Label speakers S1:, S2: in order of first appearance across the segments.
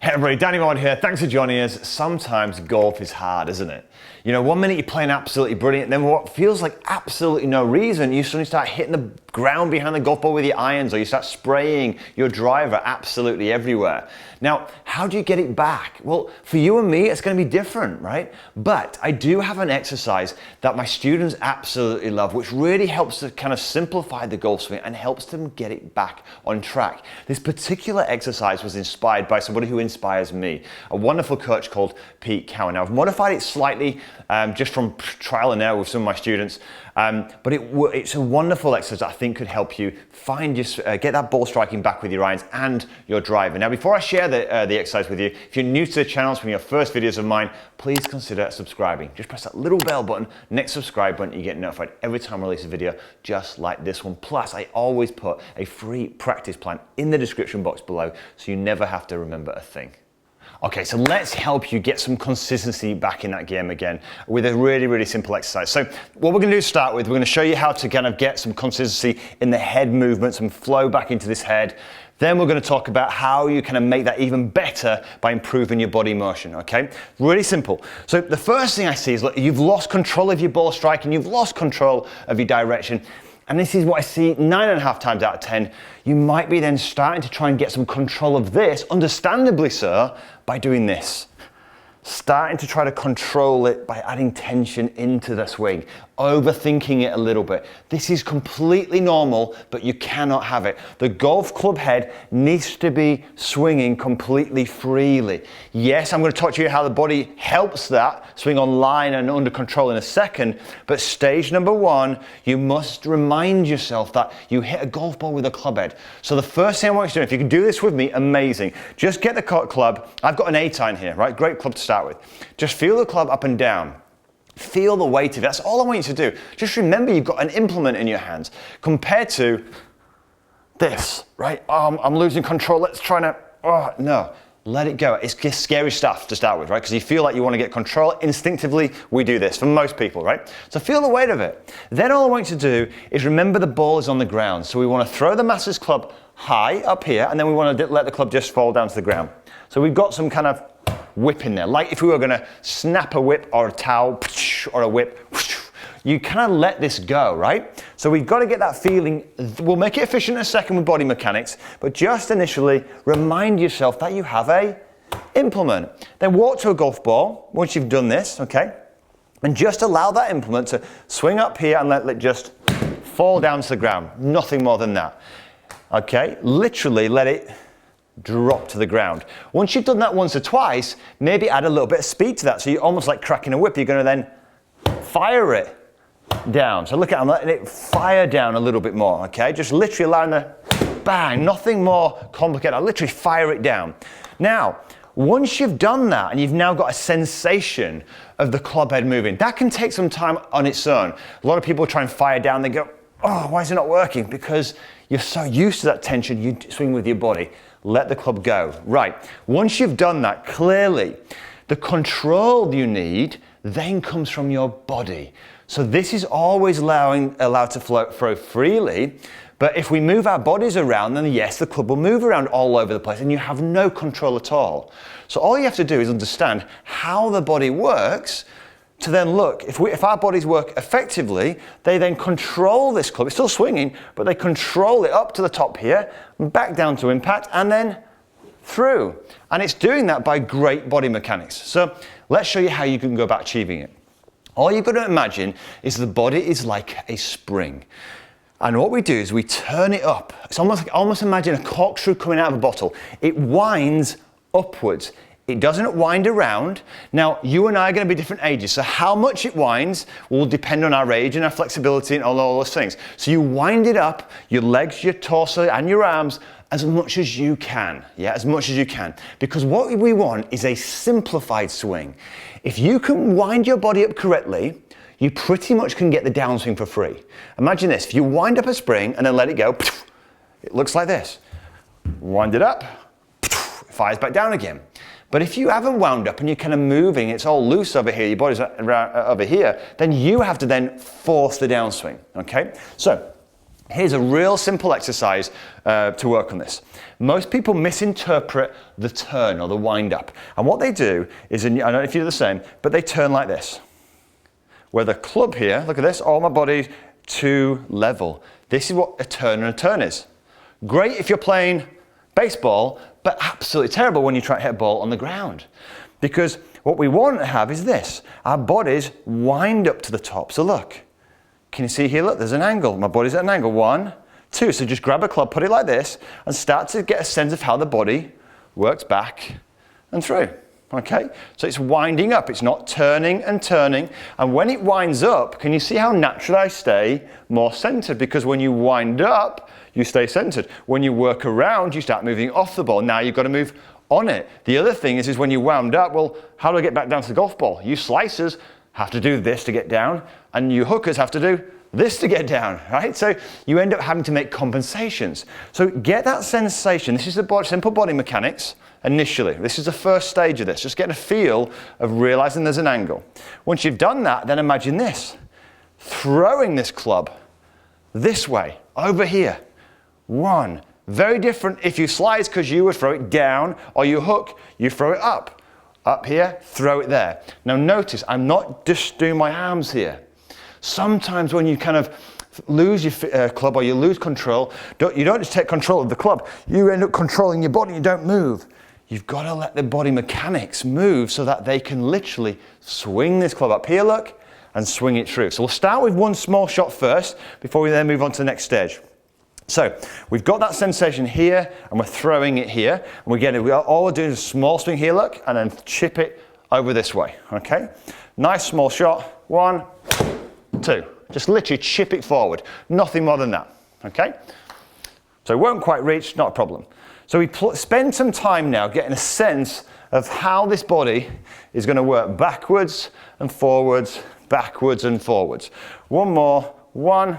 S1: Hey everybody, Danny Maude here. Thanks for joining us. Sometimes golf is hard, isn't it? You know, 1 minute you're playing absolutely brilliant, then what feels like absolutely no reason, you suddenly start hitting the ground behind the golf ball with your irons, or you start spraying your driver absolutely everywhere. Now, how do you get it back? Well, for you and me, it's going to be different, right? But I do have an exercise that my students absolutely love, which really helps to kind of simplify the golf swing and helps them get it back on track. This particular exercise was inspired by somebody who inspires me, a wonderful coach called Pete Cowan. Now, I've modified it slightly just from trial and error with some of my students, but it's a wonderful exercise that I think could help you find get that ball striking back with your irons and your driver. Now, before I share the exercise with you, if you're new to the channel, it's one of your first videos of mine, please consider subscribing. Just press that little bell button, next subscribe button, you get notified every time I release a video just like this one. Plus, I always put a free practice plan in the description box below, so you never have to remember a thing. Okay, so let's help you get some consistency back in that game again with a really, really simple exercise. So what we're gonna do to start with, we're gonna show you how to kind of get some consistency in the head movement, some flow back into this head. Then we're gonna talk about how you kind of make that even better by improving your body motion, okay? Really simple. So the first thing I see is, look, you've lost control of your ball striking, you've lost control of your direction. And this is what I see 9.5 times out of 10. You might be then starting to try and get some control of this, understandably so, by doing this. Starting to try to control it by adding tension into the swing, overthinking it a little bit. This is completely normal, but you cannot have it. The golf club head needs to be swinging completely freely. Yes, I'm going to talk to you how the body helps that swing on line and under control in a second, but stage number one, you must remind yourself that you hit a golf ball with a club head. So the first thing I want you to do, if you can do this with me, amazing. Just get the club. I've got an 8-iron here, right? Great club to start with. Just feel the club up and down. Feel the weight of it. That's all I want you to do. Just remember you've got an implement in your hands compared to this, right? Oh, I'm losing control. Let's try to, oh, no. Let it go. It's scary stuff to start with, right? Because you feel like you want to get control. Instinctively, we do this for most people, right? So feel the weight of it. Then all I want you to do is remember the ball is on the ground. So we want to throw the Masters club high up here, and then we want to let the club just fall down to the ground. So we've got some kind of whip in there, like if we were going to snap a whip or a towel or a whip, you kind of let this go, right? So we've got to get that feeling. We'll make it efficient in a second with body mechanics, but just initially remind yourself that you have a implement. Then walk to a golf ball once you've done this, okay? And just allow that implement to swing up here and let it just fall down to the ground. Nothing more than that. Okay, literally let it drop to the ground. Once you've done that once or twice, maybe add a little bit of speed to that. So you're almost like cracking a whip. You're going to then fire it down. So look at it, I'm letting it fire down a little bit more, okay? Just literally allowing the bang, nothing more complicated. I literally fire it down. Now, once you've done that and you've now got a sensation of the club head moving, that can take some time on its own. A lot of people try and fire down, they go, oh, why is it not working? Because you're so used to that tension, you swing with your body. Let the club go. Right, once you've done that, clearly, the control you need then comes from your body. So this is always allowed to flow freely, but if we move our bodies around, then yes, the club will move around all over the place and you have no control at all. So all you have to do is understand how the body works to then look, if our bodies work effectively, they then control this club. It's still swinging, but they control it up to the top here, back down to impact, and then through. And it's doing that by great body mechanics. So let's show you how you can go about achieving it. All you've got to imagine is the body is like a spring. And what we do is we turn it up. It's almost imagine a corkscrew coming out of a bottle. It winds upwards. It doesn't wind around. Now, you and I are going to be different ages, so how much it winds will depend on our age and our flexibility and all those things. So you wind it up, your legs, your torso, and your arms as much as you can. Yeah, as much as you can. Because what we want is a simplified swing. If you can wind your body up correctly, you pretty much can get the downswing for free. Imagine this, if you wind up a spring and then let it go, it looks like this. Wind it up, it fires back down again. But if you haven't wound up and you're kind of moving, it's all loose over here, your body's over here, then you have to then force the downswing, okay? So Here's a real simple exercise to work on this. Most people misinterpret the turn or the wind up. And what they do is, I don't know if you do the same, but they turn like this. Where the club here, look at this, all my body to level. This is what a turn and a turn is. Great if you're playing baseball, but absolutely terrible when you try to hit a ball on the ground. Because what we want to have is this. Our bodies wind up to the top. So look. Can you see here? Look, there's an angle. My body's at an angle. 1, 2. So just grab a club, put it like this, and start to get a sense of how the body works back and through. Okay? So it's winding up. It's not turning and turning. And when it winds up, can you see how naturally I stay more centered? Because when you wind up, you stay centered. When you work around, you start moving off the ball. Now you've got to move on it. The other thing is when you wound up, well, how do I get back down to the golf ball? You slicers have to do this to get down, and you hookers have to do this to get down, right? So you end up having to make compensations. So get that sensation. This is the simple body mechanics initially. This is the first stage of this. Just get a feel of realizing there's an angle. Once you've done that, then imagine this. Throwing this club this way, over here. 1. Very different if you slice, because you would throw it down, or you hook, you throw it up. Up here, throw it there. Now notice, I'm not just doing my arms here. Sometimes when you kind of lose your club or you lose control, you don't just take control of the club, you end up controlling your body, you don't move. You've got to let the body mechanics move so that they can literally swing this club up here, look, and swing it through. So we'll start with one small shot first before we then move on to the next stage. So we've got that sensation here, and we're throwing it here. And all we're doing is a small swing here, look, and then chip it over this way, okay? Nice small shot. 1, 2. Just literally chip it forward. Nothing more than that, okay? So it won't quite reach, not a problem. So we spend some time now getting a sense of how this body is going to work backwards and forwards, backwards and forwards. One more. 1,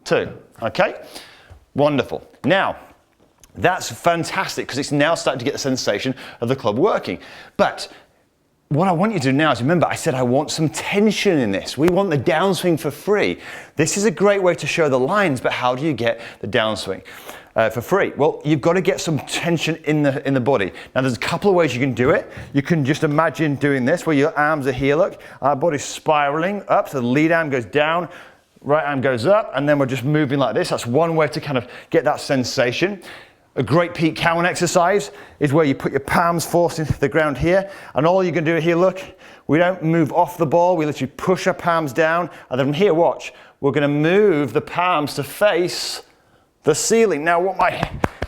S1: 2. Okay, wonderful. Now, that's fantastic because it's now starting to get the sensation of the club working. But what I want you to do now is remember, I said I want some tension in this. We want the downswing for free. This is a great way to show the lines, but how do you get the downswing for free? Well, you've got to get some tension in the body. Now, there's a couple of ways you can do it. You can just imagine doing this where your arms are here, look. Our body's spiraling up, so the lead arm goes down. Right arm goes up, and then we're just moving like this. That's one way to kind of get that sensation. A great Pete Cowan exercise is where you put your palms forced into the ground here, and all you can do here, look, we don't move off the ball, we literally push our palms down, and then from here, watch, we're gonna move the palms to face the ceiling. Now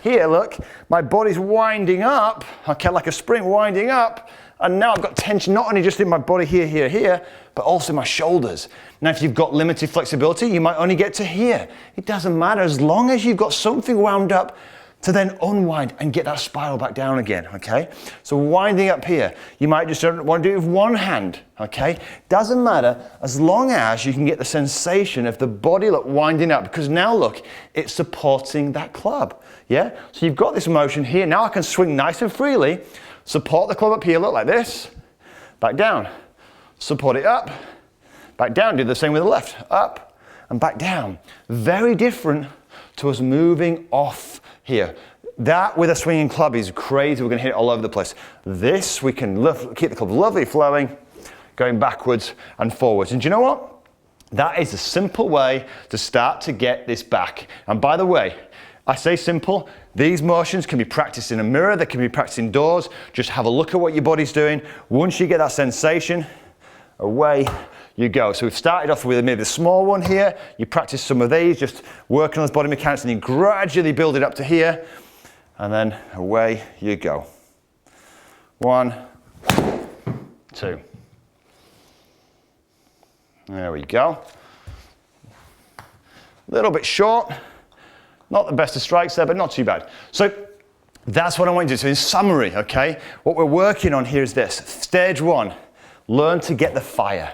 S1: here, look, my body's winding up, okay, like a spring winding up, and now I've got tension not only just in my body here, but also my shoulders. Now, if you've got limited flexibility, you might only get to here. It doesn't matter as long as you've got something wound up to then unwind and get that spiral back down again, okay? So winding up here, you might just want to do it with one hand, okay? Doesn't matter as long as you can get the sensation of the body, look, winding up, because now look, it's supporting that club, yeah? So you've got this motion here. Now I can swing nice and freely, support the club up here, look like this, back down, support it up, back down, do the same with the left, up and back down. Very different to us moving off here. That with a swinging club is crazy. We're going to hit it all over the place. This, we can keep the club lovely flowing, going backwards and forwards. And do you know what? That is a simple way to start to get this back. And by the way, I say simple, these motions can be practiced in a mirror, they can be practiced indoors. Just have a look at what your body's doing. Once you get that sensation, away you go. So we've started off with maybe a small one here. You practice some of these, just working on those body mechanics, and you gradually build it up to here. And then away you go. 1, 2. There we go. A little bit short. Not the best of strikes there, but not too bad. So that's what I want you to do. So in summary, okay, what we're working on here is this. Stage 1, learn to get the fire.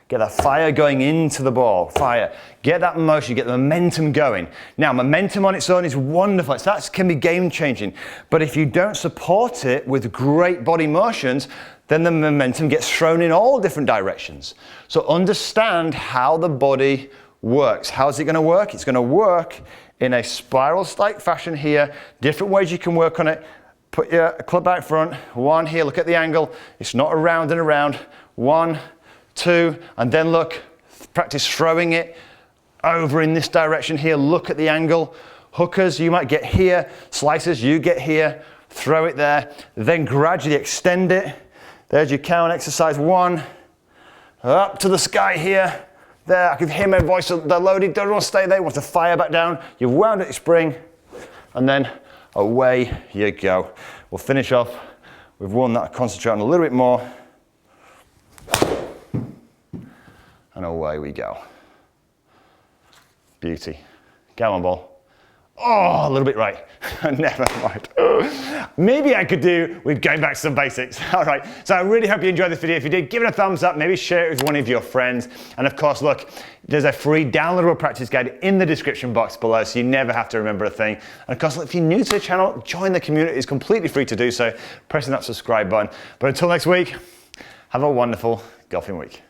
S1: Get that fire going into the ball, fire. Get that motion, get the momentum going. Now, momentum on its own is wonderful. That can be game changing. But if you don't support it with great body motions, then the momentum gets thrown in all different directions. So understand how the body works. How's it going to work? It's going to work in a spiral-like fashion here. Different ways you can work on it. Put your club out front. One here, look at the angle. It's not around and around. 1, 2, and then look. Practice throwing it over in this direction here. Look at the angle. Hookers, you might get here. Slicers, you get here. Throw it there. Then gradually extend it. There's your count exercise 1. Up to the sky here. There, I can hear my voice. They're loaded. Don't want to stay there. Want to fire back down. You've wound at your spring. And then away you go. We'll finish off with one that I concentrate on a little bit more. And away we go. Beauty. Go on, ball. Oh, a little bit right. Never mind. Maybe I could do with going back to some basics. All right, so I really hope you enjoyed this video. If you did, give it a thumbs up, maybe share it with one of your friends. And of course, look, there's a free downloadable practice guide in the description box below, so you never have to remember a thing. And of course, if you're new to the channel, join the community. It's completely free to do so, pressing that subscribe button. But until next week, have a wonderful golfing week.